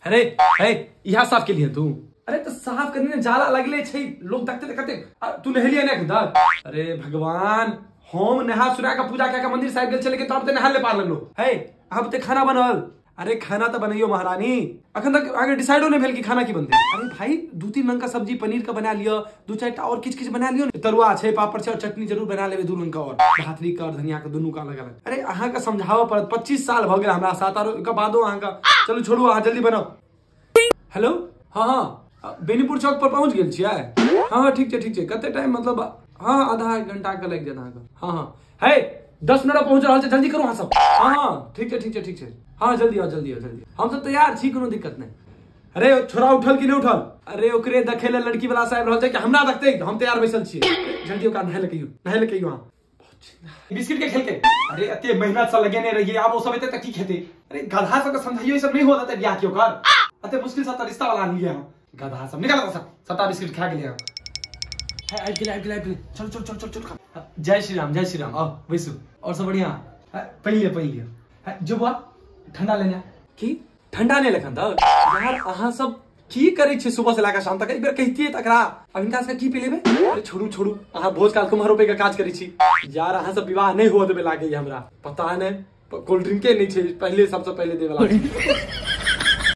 अरे है यहाँ साफ के लिए तू? अरे तो साफ करने में जाला लगले छै, लोग देखते कहते तू नहलिया नहीं खुदा। अरे भगवान, हम नहा सुना का पूजा क्या मंदिर साहिब गए चले के तब नहा ले पार लगलो है। अब ते खाना बनल? अरे खाना तो बनइयो महारानी, अखन तक आगे डिसाइडो नहीं भेल कि खाना की बनते। अरे भाई 2-3 रंग का सब्जी पनीर का बना लियो, 2-4 और किच बना लियो, तरुआ छै, पापड़ छै और चटनी जरूर बना लेबे 2 रंग का, और भातरी का और धनिया का दोनों का अलग अलग। अरे अहाँ का समझावा पड़त, 25 साल भ गेल हमरा साथ, और का बादो अहाँ का चलो छोड़ू, अहाँ जल्दी बनाओ। हेलो, हाँ बेनीपुर चौक पर पहुंच गेल छियै? हाँ ठीक छै कते टाइम मतलब? हाँ आधा 1 घंटा का लग जाता। हाँ है 10 मिनट पहुंच रहा है, जल्दी करो अहाँ सब। हाँ ठीक छै हाँ जल्दी आओ हम सब तैयार छी, कोनो दिक्कत नहीं। अरे छोरा उठल कि नहीं उठल? अरे ओकरे देखे ले लड़की वाला साहब रहल छै कि हमरा देखते, हम तैयार बैसल छियै। जल्दी ओकरा नहाय ले कहियो बिस्किट के खेल के। अरे एते मेहनत से लगेने रहिए, आब ओ सब एते तक की खेते? अरे गधा सब के समझाइयो, ई सब नहीं होत है बियाह के ओकर, एते मुश्किल से त रिश्ता वाला आन लिया हम। गधा सब निकल सब, सबटा बिस्किट खा गेलिए हम। आइ गेले चल। जय श्री राम, आओ बैसू। और सब बढ़िया? पहिले जो बुआ ठंडा लेना की? ठंडा नहीं लखन त यार, अहाँ सब की करे छी सुबह से लेकर शाम तक? एक बार कहतिए तकरा अब इनका से की पी लेबे? अरे छोड़ू, अहाँ भोज काल कुम्हार रुपए का काज करे छी यार। अहाँ सब विवाह नहीं हुआ देबे लागे हमरा, पता नहीं कोल्ड ड्रिंक के नहीं छे, पहले सबसे पहले देवे लागे।